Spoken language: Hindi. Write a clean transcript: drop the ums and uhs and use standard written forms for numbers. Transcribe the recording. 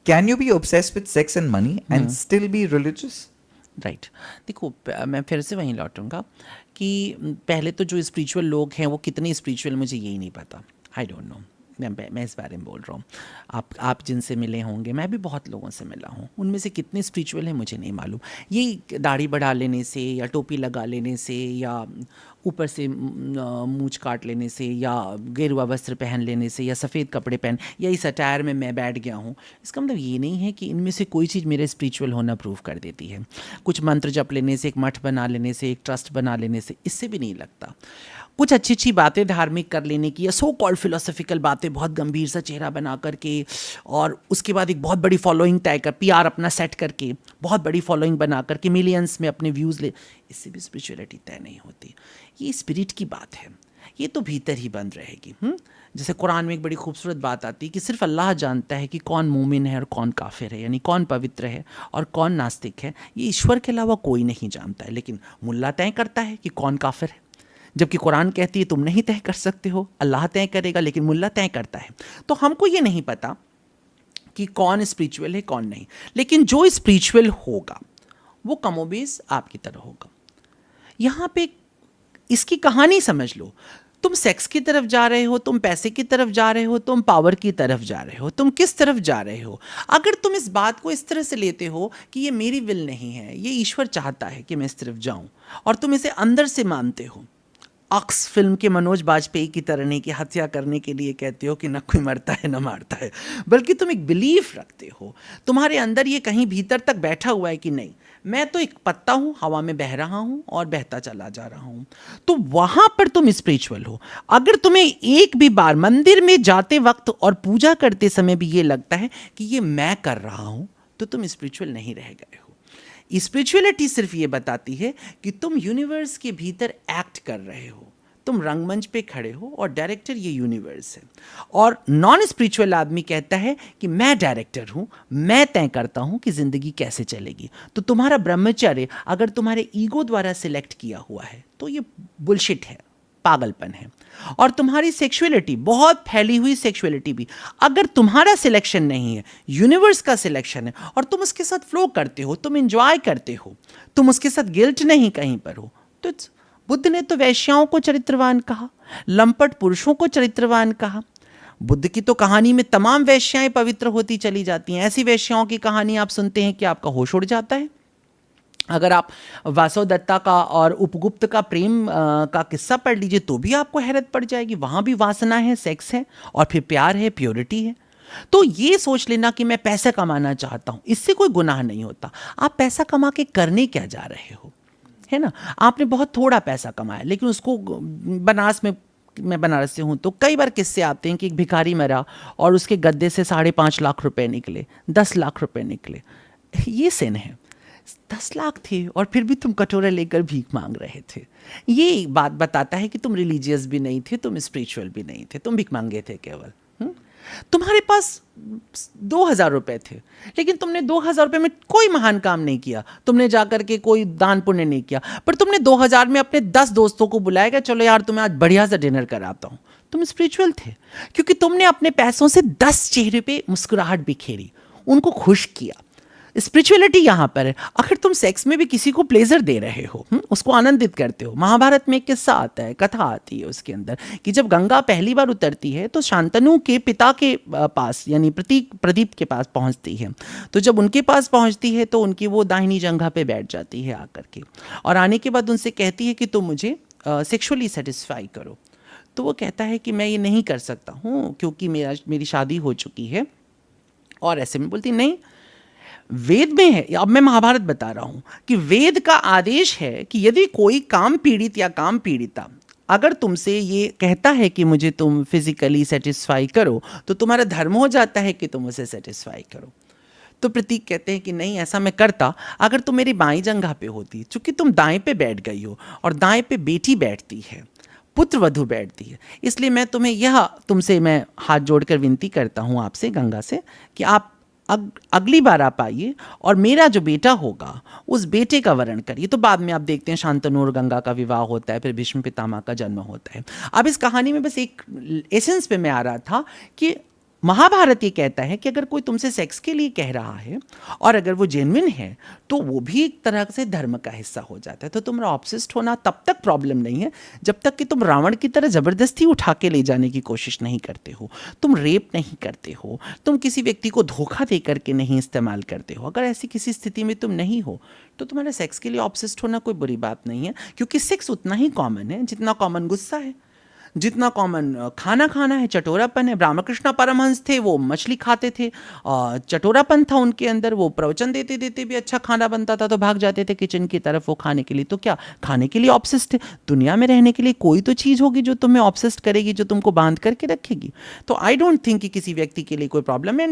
Can you be obsessed with sex and money and still be religious? Right देखो मैं फिर से वहीं लौटूंगा कि पहले तो जो स्पिरिचुअल लोग हैं वो कितने स्पिरिचुअल मुझे यही नहीं पता, आई डोंट नो। मैं इस बारे में बोल रहा हूँ। आप जिनसे मिले होंगे, मैं भी बहुत लोगों से मिला हूँ, उनमें से कितने स्पिरिचुअल हैं मुझे नहीं मालूम। ये दाढ़ी बढ़ा लेने से या टोपी लगा लेने से या ऊपर से मूंछ काट लेने से या गेरुआ वस्त्र पहन लेने से या सफ़ेद कपड़े पहन या इस अटायर में मैं बैठ गया हूँ, इसका मतलब ये नहीं है कि इनमें से कोई चीज़ मेरे स्पिरिचुअल होना प्रूव कर देती है। कुछ मंत्र जप लेने से, एक मठ बना लेने से, एक ट्रस्ट बना लेने से, इससे भी नहीं लगता। कुछ अच्छी अच्छी बातें धार्मिक कर लेने की या सो कॉल्ड फिलोसफिकल बातें बहुत गंभीर सा चेहरा बना करके और उसके बाद एक बहुत बड़ी फॉलोइंग तय कर, पीआर अपना सेट करके बहुत बड़ी फॉलोइंग बना करके मिलियंस में अपने व्यूज़ ले, इससे भी स्पिरिचुअलिटी तय नहीं होती। ये स्पिरिट की बात है, ये तो भीतर ही बंद रहेगी। जैसे कुरान में एक बड़ी खूबसूरत बात आती है कि सिर्फ अल्लाह जानता है कि कौन मोमिन है और कौन काफिर है, यानी कौन पवित्र है और कौन नास्तिक है। ये ईश्वर के अलावा कोई नहीं जानता है, लेकिन मुल्ला तय करता है कि कौन काफिर है। जबकि कुरान कहती है तुम नहीं तय कर सकते हो, अल्लाह तय करेगा, लेकिन मुल्ला तय करता है। तो हमको ये नहीं पता कि कौन स्पिरिचुअल है कौन नहीं, लेकिन जो स्पिरिचुअल होगा वो कमोबेश आपकी तरह होगा। यहाँ पे इसकी कहानी समझ लो। तुम सेक्स की तरफ जा रहे हो, तुम पैसे की तरफ जा रहे हो, तुम पावर की तरफ जा रहे हो, तुम किस तरफ जा रहे हो? अगर तुम इस बात को इस तरह से लेते हो कि ये मेरी विल नहीं है, ये ईश्वर चाहता है कि मैं इस तरफ जाऊं, और तुम इसे अंदर से मानते हो, ऑक्स फिल्म के मनोज बाजपेयी की तरह नहीं कि हत्या करने के लिए कहते हो कि न कोई मरता है न मारता है, बल्कि तुम एक बिलीफ रखते हो, तुम्हारे अंदर ये कहीं भीतर तक बैठा हुआ है कि नहीं, मैं तो एक पत्ता हूँ, हवा में बह रहा हूँ और बहता चला जा रहा हूँ, तो वहाँ पर तुम स्पिरिचुअल हो। अगर तुम्हें एक भी बार मंदिर में जाते वक्त और पूजा करते समय भी ये लगता है कि ये मैं कर रहा हूँ, तो तुम स्पिरिचुअल नहीं रह गए हो। स्पिरिचुअलिटी सिर्फ ये बताती है कि तुम यूनिवर्स के भीतर एक्ट कर रहे हो, तुम रंगमंच पे खड़े हो और डायरेक्टर ये यूनिवर्स है। और नॉन स्पिरिचुअल आदमी कहता है कि मैं डायरेक्टर हूँ, मैं तय करता हूँ कि ज़िंदगी कैसे चलेगी। तो तुम्हारा ब्रह्मचर्य अगर तुम्हारे ईगो द्वारा सिलेक्ट किया हुआ है तो ये बुलशिट है, पागलपन है। और तुम्हारी सेक्सुअलिटी, बहुत फैली हुई सेक्सुअलिटी भी अगर तुम्हारा सिलेक्शन नहीं है, यूनिवर्स का सिलेक्शन है, और तुम उसके साथ फ्लो करते हो, तुम एंजॉय करते हो, तुम उसके साथ गिल्ट नहीं कहीं पर हो, तो बुद्ध ने तो वैश्याओं को चरित्रवान कहा, लंपट पुरुषों को चरित्रवान कहा। बुद्ध की तो कहानी में तमाम वैश्याएं पवित्र होती चली जाती हैं। ऐसी वैश्याओं की कहानी आप सुनते हैं कि आपका होश उड़ जाता है। अगर आप वासवदत्ता का और उपगुप्त का प्रेम का किस्सा पढ़ लीजिए तो भी आपको हैरत पड़ जाएगी। वहाँ भी वासना है, सेक्स है और फिर प्यार है, प्योरिटी है। तो ये सोच लेना कि मैं पैसा कमाना चाहता हूँ, इससे कोई गुनाह नहीं होता। आप पैसा कमा के करने क्या जा रहे हो, है ना? आपने बहुत थोड़ा पैसा कमाया, लेकिन उसको बनारस में, मैं बनारस से हूँ तो कई बार किस्से आते हैं कि एक भिखारी मरा और उसके गद्दे से 5.5 लाख रुपए निकले, 10 लाख रुपए निकले। ये सिन है। 10 लाख थे और फिर भी तुम कटोरा लेकर भीख मांग रहे थे। ये बात बताता है कि तुम रिलीजियस भी नहीं थे, तुम स्पिरिचुअल भी नहीं थे, तुम भिख मांगे थे केवल। तुम्हारे पास 2,000 रुपए थे, लेकिन तुमने 2,000 रुपए में कोई महान काम नहीं किया, तुमने जाकर के कोई दान पुण्य नहीं किया, पर तुमने 2,000 में अपने 10 दोस्तों को बुलाया, चलो यार तुम्हें आज बढ़िया सा डिनर कराता हूं। तुम स्पिरिचुअल थे क्योंकि तुमने अपने पैसों से 10 चेहरे पे मुस्कुराहट बिखेरी, उनको खुश किया। स्पिरिचुअलिटी यहाँ पर है। अगर तुम सेक्स में भी किसी को प्लेजर दे रहे हो, उसको आनंदित करते हो। महाभारत में एक किस्सा आता है, कथा आती है उसके अंदर, कि जब गंगा पहली बार उतरती है तो शांतनु के पिता के पास, यानी प्रदीप के पास पहुँचती है। तो जब उनके पास पहुँचती है तो उनकी वो दाहिनी जंघा पे बैठ जाती है आकर के, और आने के बाद उनसे कहती है कि तुम मुझे सेक्सुअली सेटिस्फाई करो। तो वो कहता है कि मैं ये नहीं कर सकता हूँ क्योंकि मेरी शादी हो चुकी है। और ऐसे में बोलती नहीं, वेद में है, अब मैं महाभारत बता रहा हूं कि वेद का आदेश है कि यदि कोई काम पीड़ित या काम पीड़िता अगर तुमसे ये कहता है कि मुझे तुम फिजिकली सेटिस्फाई करो, तो तुम्हारा धर्म हो जाता है कि तुम उसे सेटिस्फाई करो। तो प्रतीक कहते हैं कि नहीं, ऐसा मैं करता अगर तुम मेरी बाईं जंघा पे होती, चूंकि तुम दाएं पे बैठ गई हो और दाएं पे बेटी बैठती है, पुत्र वधु बैठती है, इसलिए मैं तुम्हें तुमसे मैं हाथ जोड़कर विनती करता हूँ आपसे, गंगा से, कि आप अगली बार आप आइए और मेरा जो बेटा होगा उस बेटे का वरण करिए। तो बाद में आप देखते हैं शांतनु और गंगा का विवाह होता है, फिर भीष्म पितामह का जन्म होता है। अब इस कहानी में बस एक एसेंस पे मैं आ रहा था कि महाभारत ये कहता है कि अगर कोई तुमसे सेक्स के लिए कह रहा है और अगर वो जेन्युइन है तो वो भी एक तरह से धर्म का हिस्सा हो जाता है। तो तुम्हारा ऑब्सेस्ड होना तब तक प्रॉब्लम नहीं है जब तक कि तुम रावण की तरह ज़बरदस्ती उठा के ले जाने की कोशिश नहीं करते हो, तुम रेप नहीं करते हो, तुम किसी व्यक्ति को धोखा दे करके नहीं इस्तेमाल करते हो। अगर ऐसी किसी स्थिति में तुम नहीं हो तो तुम्हारा सेक्स के लिए ऑब्सेस्ड होना कोई बुरी बात नहीं है, क्योंकि सेक्स उतना ही कॉमन है जितना कॉमन गुस्सा है, जितना कॉमन खाना खाना है, चटोरापन है। रामकृष्ण परमहंस थे, वो मछली खाते थे और चटोरापन था उनके अंदर, वो प्रवचन देते देते भी अच्छा खाना बनता था तो भाग जाते थे किचन की तरफ वो खाने के लिए। तो क्या खाने के लिए ऑब्सेस्ड है? दुनिया में रहने के लिए कोई तो चीज़ होगी जो तुम्हें ऑब्सेस्ड करेगी, जो तुमको बांध करके रखेगी। तो आई डोंट थिंक कि किसी व्यक्ति के लिए कोई प्रॉब्लम है।